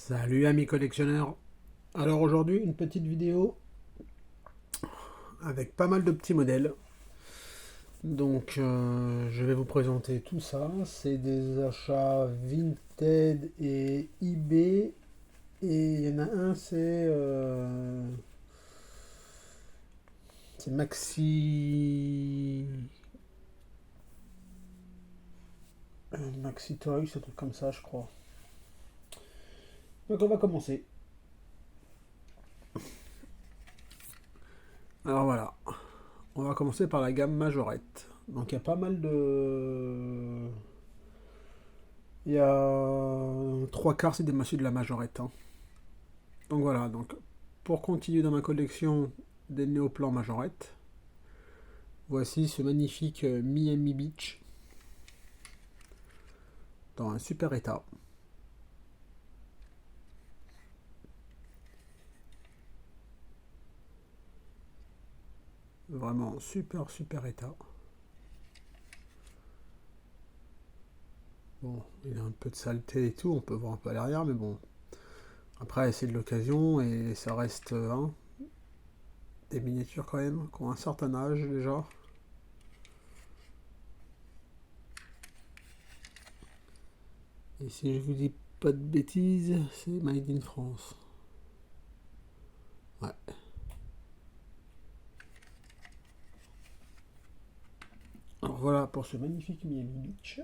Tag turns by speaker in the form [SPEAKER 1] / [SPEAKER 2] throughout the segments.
[SPEAKER 1] Salut amis collectionneurs. Alors aujourd'hui une petite vidéo avec pas mal de petits modèles. Donc je vais vous présenter tout ça. C'est des achats Vinted et eBay. Et il y en a un, c'est Maxi Toys, un truc comme ça je crois. Donc on va commencer. Alors voilà, on va commencer par la gamme Majorette. Donc il y a pas mal de... Il y a trois quarts, c'est des massifs de la Majorette, hein. Donc voilà, donc pour continuer dans ma collection des néoplans Majorette, voici ce magnifique Miami Beach dans un super état. Vraiment super état. Bon, il y a un peu de saleté et tout, on peut voir un peu à l'arrière, mais bon. Après, c'est de l'occasion et ça reste des miniatures quand même, qui ont un certain âge déjà. Et si je vous dis pas de bêtises, c'est Made in France. Ouais. Alors voilà pour ce magnifique Miami Beach.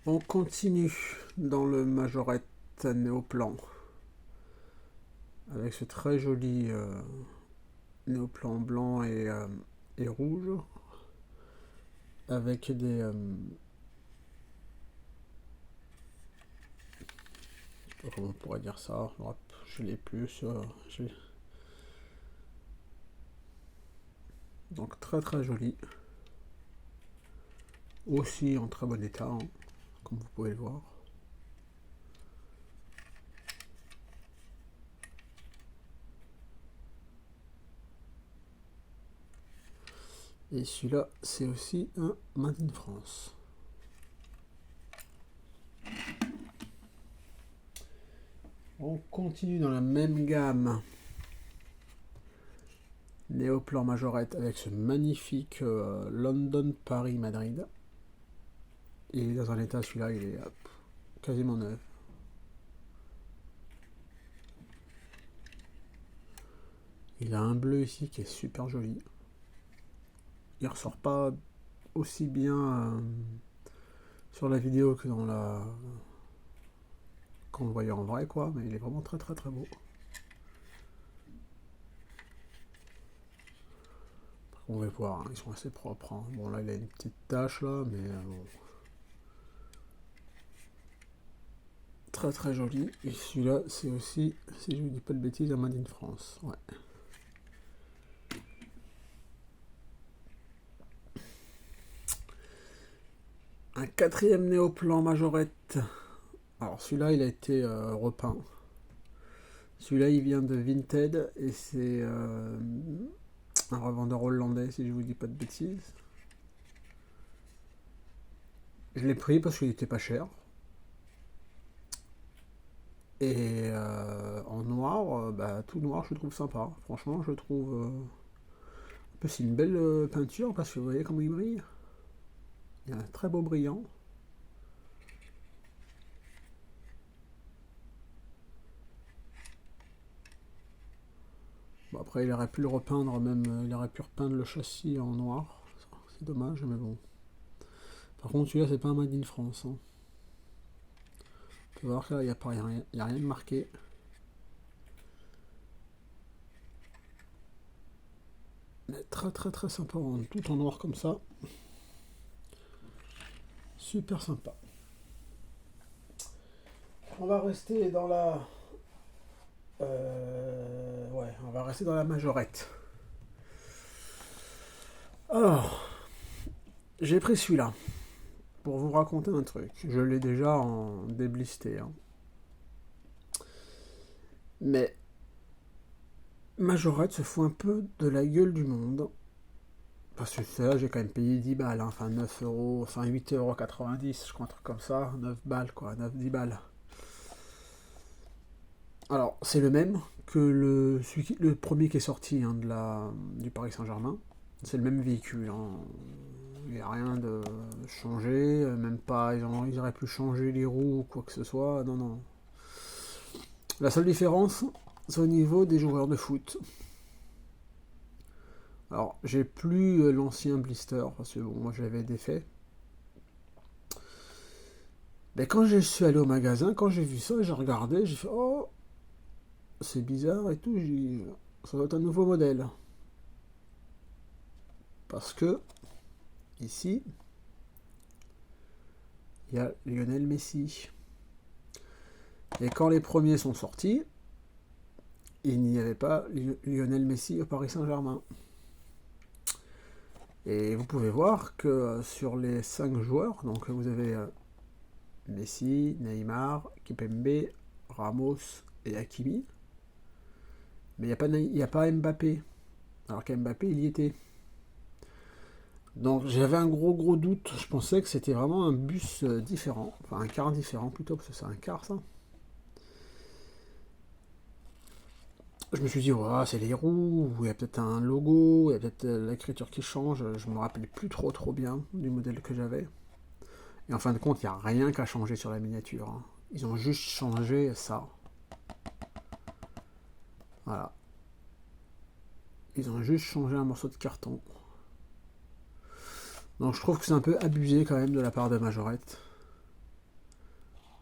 [SPEAKER 1] On continue dans le Majorette néoplan avec ce très joli néoplan blanc et rouge avec des je sais pas comment on pourrait dire ça. Hop, je l'ai plus donc très joli, aussi en très bon état, hein, comme vous pouvez le voir. Et celui-là, c'est aussi un Made in France. On continue dans la même gamme néoplan Majorette avec ce magnifique London Paris Madrid. Il est dans un état, celui-là, il est quasiment neuf. Il a un bleu ici qui est super joli. Il ressort pas aussi bien sur la vidéo que dans la quand on le voyait en vrai, quoi, mais il est vraiment très beau. On va voir, hein, ils sont assez propres, hein. Bon là il a une petite tache là, mais bon. Très joli. Et celui-là c'est aussi, si je ne dis pas de bêtises, un Made in France. Ouais. Un quatrième néoplan Majorette. Alors celui-là il a été repeint. Celui-là il vient de Vinted et c'est un revendeur hollandais, si je vous dis pas de bêtises. Je l'ai pris parce qu'il était pas cher. Et en noir, tout noir, je le trouve sympa. Franchement, je le trouve. En plus, c'est une belle peinture parce que vous voyez comment il brille. Il y a un très beau brillant. Bon, après, il aurait pu le repeindre, même. Il aurait pu repeindre le châssis en noir. C'est dommage, mais bon. Par contre, celui-là, c'est pas un Made in France, hein. On peut voir que là, il n'y a rien de marqué. Mais très sympa, tout en noir comme ça. Super sympa. On va rester dans la... ouais, on va rester dans la Majorette. Alors, j'ai pris celui-là pour vous raconter un truc. Je l'ai déjà en déblisté, hein. Mais Majorette se fout un peu de la gueule du monde. Parce que celle-là, j'ai quand même payé 10 balles, hein. Enfin 9 euros, enfin 8,90 €, je crois, un truc comme ça. 9 balles, quoi, 9-10 balles. Alors, c'est le même que le premier qui est sorti hein, du Paris Saint-Germain. C'est le même véhicule. Hein. Il n'y a rien de changé, même pas, ils auraient pu changer les roues ou quoi que ce soit. Non, non. La seule différence, c'est au niveau des joueurs de foot. Alors, j'ai plus l'ancien blister, parce que bon, moi j'avais défait. Mais quand je suis allé au magasin, quand j'ai vu ça, j'ai regardé, j'ai fait oh, c'est bizarre et tout, ça doit être un nouveau modèle. Parce que, ici, il y a Lionel Messi. Et quand les premiers sont sortis, il n'y avait pas Lionel Messi au Paris Saint-Germain. Et vous pouvez voir que sur les 5 joueurs, donc vous avez Messi, Neymar, Kipembe, Ramos et Hakimi. Mais il n'y a pas Mbappé. Alors qu'Mbappé, il y était. Donc j'avais un gros doute. Je pensais que c'était vraiment un bus différent. Enfin un car différent plutôt, parce que c'est un car ça. Je me suis dit, ouais, c'est les roues, il y a peut-être un logo, il y a peut-être l'écriture qui change. Je me rappelais plus trop bien du modèle que j'avais. Et en fin de compte, il n'y a rien qu'à changer sur la miniature. Hein. Ils ont juste changé ça. Voilà. Ils ont juste changé un morceau de carton. Donc je trouve que c'est un peu abusé quand même de la part de Majorette.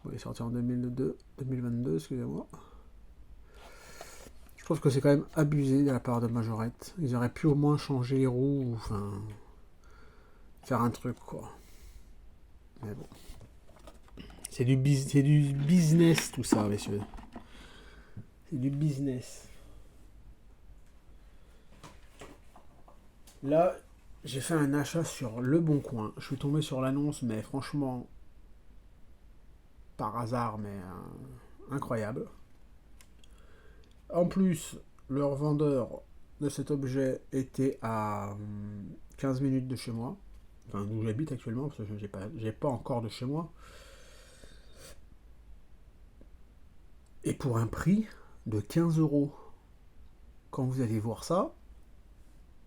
[SPEAKER 1] Bon, il est sorti en 2022, excusez-moi. Je trouve que c'est quand même abusé de la part de Majorette. Ils auraient pu au moins changer les roues, ou enfin faire un truc quoi. Mais bon. C'est du business tout ça, messieurs. C'est du business. Là, j'ai fait un achat sur Le Bon Coin. Je suis tombé sur l'annonce, mais franchement, par hasard, mais incroyable. En plus, leur vendeur de cet objet était à 15 minutes de chez moi. Enfin, d'où j'habite actuellement, parce que j'ai pas encore de chez moi. Et pour un prix de 15 euros. Quand vous allez voir ça,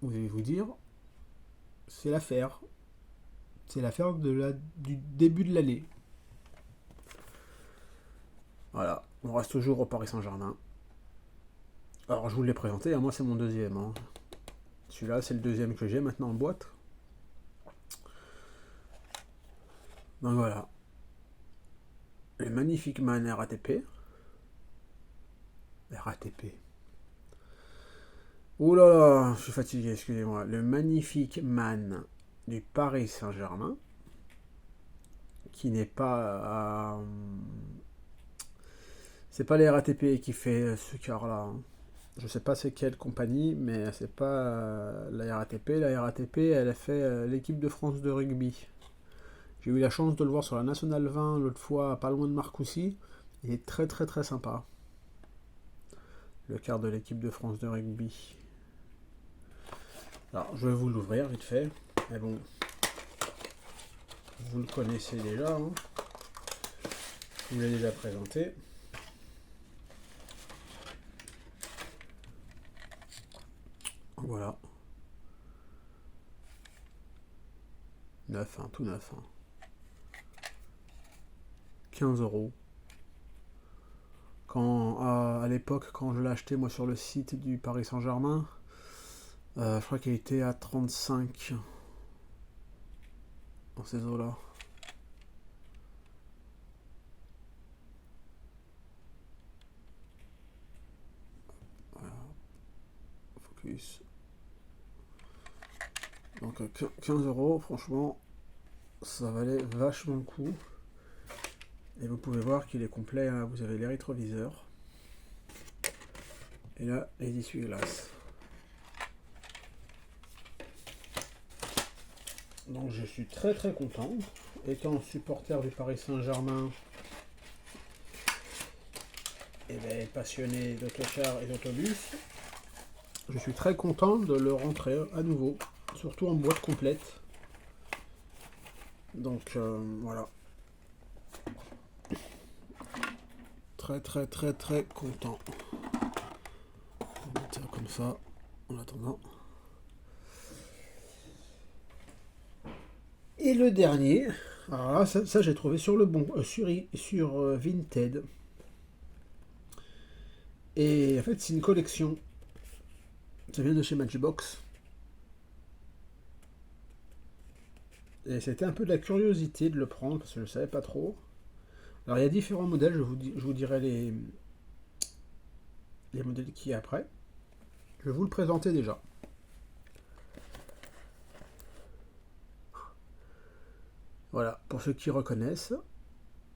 [SPEAKER 1] vous allez vous dire, c'est l'affaire. C'est l'affaire du début de l'année. Voilà, on reste toujours au Paris Saint-Germain. Alors je vous l'ai présenté, moi c'est mon deuxième. Hein. Celui-là c'est le deuxième que j'ai maintenant en boîte. Donc voilà. Le magnifique Man RATP. RATP. Ouh là là, je suis fatigué, excusez-moi. Le magnifique Man du Paris Saint-Germain. Qui n'est pas... c'est pas les RATP qui fait ce car-là. Hein. Je sais pas c'est quelle compagnie, mais c'est pas la RATP. La RATP, elle a fait l'équipe de France de rugby. J'ai eu la chance de le voir sur la Nationale 20 l'autre fois, pas loin de Marcoussis. Il est très sympa. Le quart de l'équipe de France de rugby. Alors, je vais vous l'ouvrir vite fait. Mais bon, vous le connaissez déjà. Hein. Je vous l'ai déjà présenté. Voilà. Neuf, hein, tout neuf. Hein. 15 euros. Quand, à l'époque, quand je l'ai acheté moi sur le site du Paris Saint-Germain, je crois qu'il était à 35 dans ces eaux-là. Voilà. Focus. Donc 15 euros, franchement, ça valait vachement le coup. Et vous pouvez voir qu'il est complet. Hein. Vous avez les rétroviseurs. Et là, les essuie-glaces. Donc je suis très content. Étant supporter du Paris Saint-Germain, et passionné d'autochar et d'autobus, je suis très content de le rentrer à nouveau. Surtout en boîte complète. Donc voilà. très très très très content. On va mettre ça comme ça en attendant. Et le dernier, alors là, ça j'ai trouvé sur le bon, sur Vinted. Et en fait, c'est une collection. Ça vient de chez Matchbox. Et c'était un peu de la curiosité de le prendre parce que je ne savais pas trop. Alors il y a différents modèles, je vous dirai les modèles qui y a après. Je vais vous le présenter déjà. Voilà, pour ceux qui reconnaissent,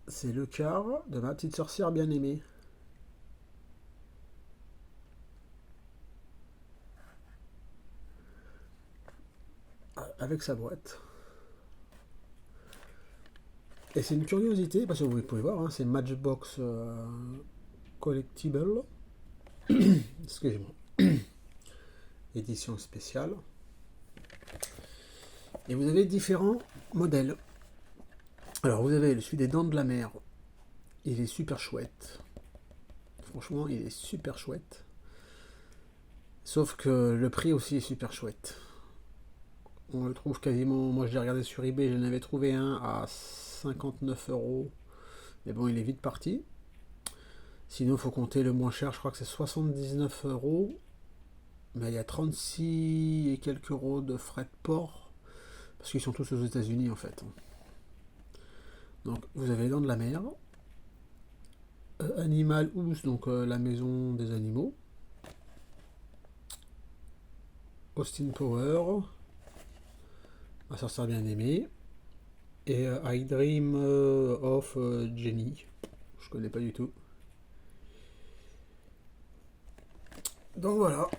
[SPEAKER 1] c'est le car de ma petite sorcière bien-aimée. Avec sa boîte. Et c'est une curiosité, parce que vous pouvez voir, hein, c'est Matchbox Collectible. Excusez-moi. Édition spéciale. Et vous avez différents modèles. Alors vous avez celui des Dents de la Mer. Il est super chouette. Franchement, il est super chouette. Sauf que le prix aussi est super chouette. On le trouve quasiment... Moi je l'ai regardé sur eBay, j'en avais trouvé un à 59 €. Mais bon, il est vite parti. Sinon, il faut compter le moins cher, je crois que c'est 79 €. Mais il y a 36 et quelques euros de frais de port. Parce qu'ils sont tous aux États-Unis en fait. Donc vous avez les Dents de la Mer. Animal House, donc la maison des animaux. Austin Power. Ma sorcière bien aimée. Et I Dream of Jenny. Je connais pas du tout. Donc voilà.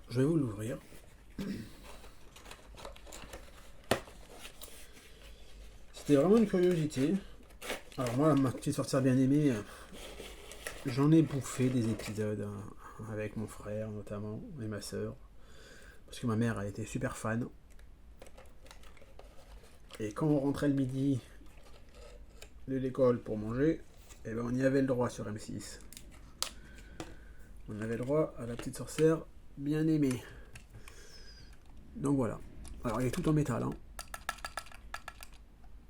[SPEAKER 1] Je vais vous l'ouvrir. C'était vraiment une curiosité. Alors moi, ma petite sorcière bien aimée, j'en ai bouffé des épisodes hein, avec mon frère notamment et ma soeur. Parce que ma mère elle était super fan. Et quand on rentrait le midi de l'école pour manger, eh ben on y avait le droit sur M6. On avait le droit à la petite sorcière bien aimée. Donc voilà. Alors il est tout en métal. Hein.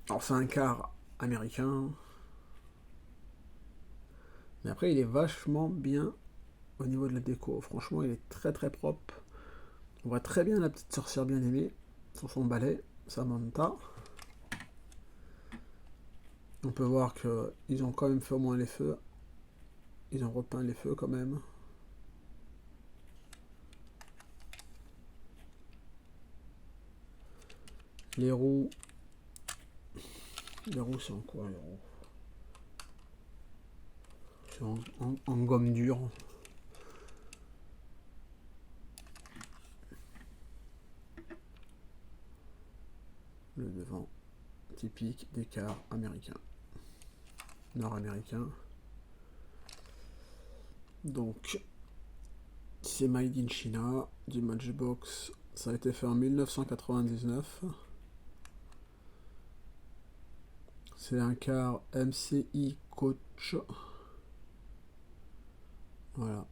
[SPEAKER 1] Alors c'est un car américain. Mais après il est vachement bien au niveau de la déco. Franchement il est très très propre. On voit très bien la petite sorcière bien aimée sur son balai, Samantha. On peut voir qu'ils ont quand même fait au moins les feux. Ils ont repeint les feux quand même. Les roues. Les roues c'est en quoi les roues? C'est en gomme dure. Le devant typique des cars américains. Nord-américains. Donc c'est Made in China du Matchbox. Ça a été fait en 1999. C'est un car MCI Coach. Voilà.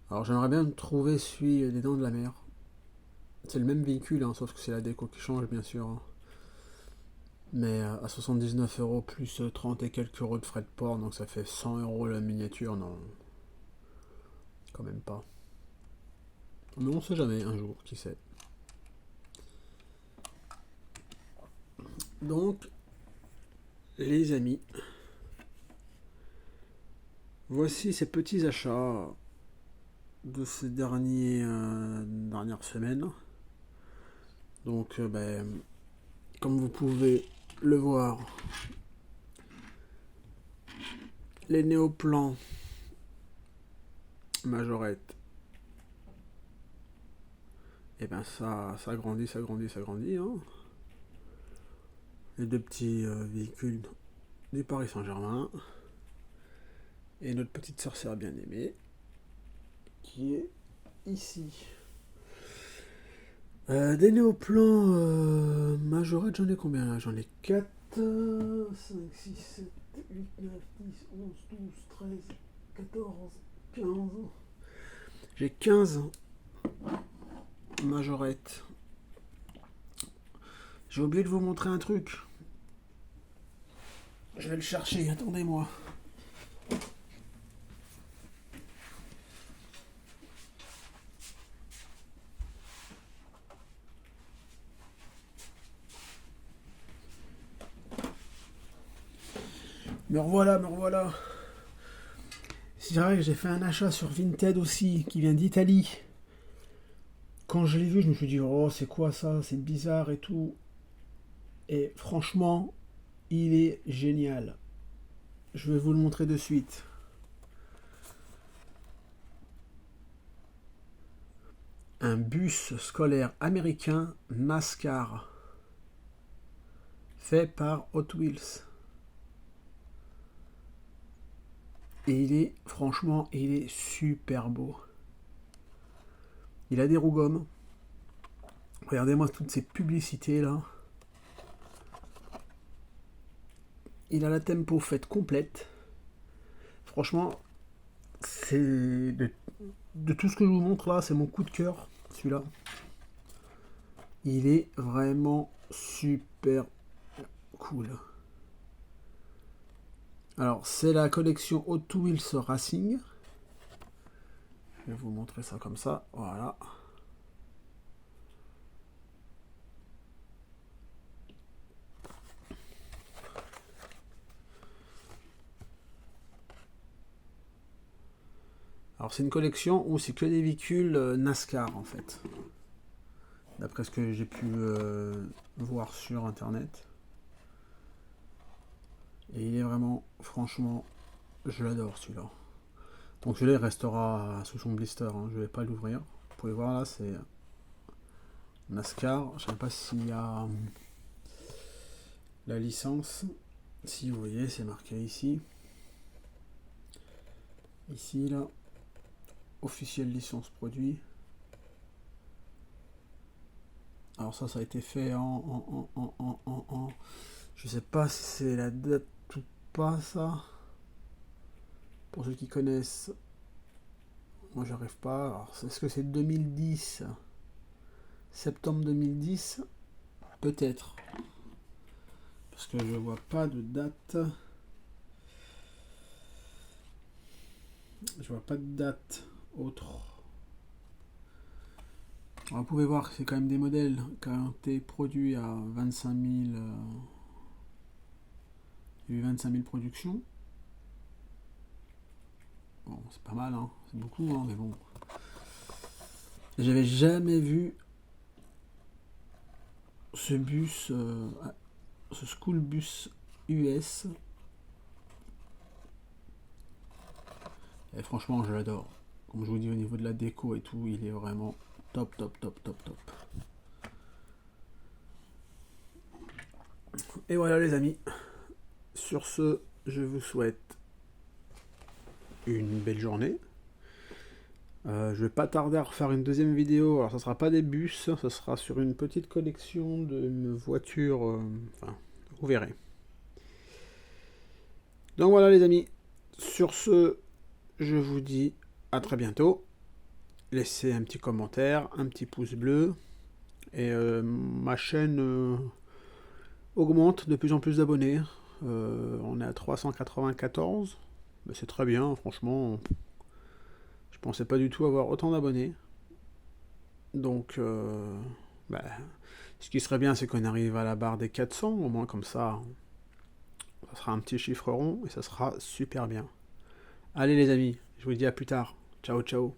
[SPEAKER 1] Alors j'aimerais bien trouver celui des Dents de la Mer. C'est le même véhicule, hein, sauf que c'est la déco qui change bien sûr. Hein. Mais à 79 € plus 30 et quelques euros de frais de port, donc ça fait 100 € la miniature, non. Quand même pas. Mais on sait jamais, un jour, qui sait. Donc, les amis, voici ces petits achats de ces dernières semaines. Donc, comme vous pouvez le voir, les néoplans majorette, et ben ça grandit, ça grandit, ça grandit. Hein. Les deux petits véhicules du Paris Saint-Germain et notre petite sorcière bien aimée qui est ici. Des néoplans majorette, j'en ai combien là? J'en ai 4, 5, 6, 7, 8, 9, 10, 11, 12, 13, 14, 15. J'ai 15 majorettes. J'ai oublié de vous montrer un truc. Je vais le chercher, attendez-moi. Me revoilà, me revoilà. C'est vrai que j'ai fait un achat sur Vinted aussi, qui vient d'Italie. Quand je l'ai vu, je me suis dit, oh, c'est quoi ça? C'est bizarre et tout. Et franchement, il est génial. Je vais vous le montrer de suite. Un bus scolaire américain NASCAR. Fait par Hot Wheels. Et il est, franchement, il est super beau. Il a des roues gommes. Regardez-moi toutes ces publicités là. Il a la tempo faite complète. Franchement, c'est de tout ce que je vous montre là, c'est mon coup de cœur, celui-là. Il est vraiment super cool. Alors, c'est la collection Hot Wheels Racing. Je vais vous montrer ça comme ça. Voilà. Alors, c'est une collection où c'est que des véhicules NASCAR en fait. D'après ce que j'ai pu voir sur internet. Et il est vraiment, franchement, je l'adore celui-là. Donc celui-là il restera sous son blister, hein. Je ne vais pas l'ouvrir. Vous pouvez voir là, c'est NASCAR. Je ne sais pas s'il y a la licence. Si vous voyez, c'est marqué ici. Ici là, officiel licence produit. Alors ça a été fait en je sais pas si c'est la date ou pas ça. Pour ceux qui connaissent, moi j'arrive pas. Alors est-ce que c'est 2010? Septembre 2010? Peut-être. Parce que je vois pas de date. Je vois pas de date autre. Alors, vous pouvez voir que c'est quand même des modèles qui ont été produits à 25 000. Il y a eu 25 000 productions. Bon, c'est pas mal, hein. C'est beaucoup, hein, mais bon. J'avais jamais vu ce bus, ce school bus US. Et franchement, je l'adore. Comme je vous dis, au niveau de la déco et tout, il est vraiment top, top, top, top, top. Et voilà les amis. Sur ce, je vous souhaite une belle journée. Je vais pas tarder à refaire une deuxième vidéo. Alors, ça sera pas des bus, ça sera sur une petite collection de voitures. Enfin, vous verrez. Donc voilà les amis. Sur ce, je vous dis à très bientôt. Laissez un petit commentaire, un petit pouce bleu. Et ma chaîne augmente de plus en plus d'abonnés. On est à 394. Mais c'est très bien, franchement. Je pensais pas du tout avoir autant d'abonnés. Donc, ce qui serait bien, c'est qu'on arrive à la barre des 400, au moins comme ça sera un petit chiffre rond et ça sera super bien. Allez les amis, je vous dis à plus tard. Ciao, ciao.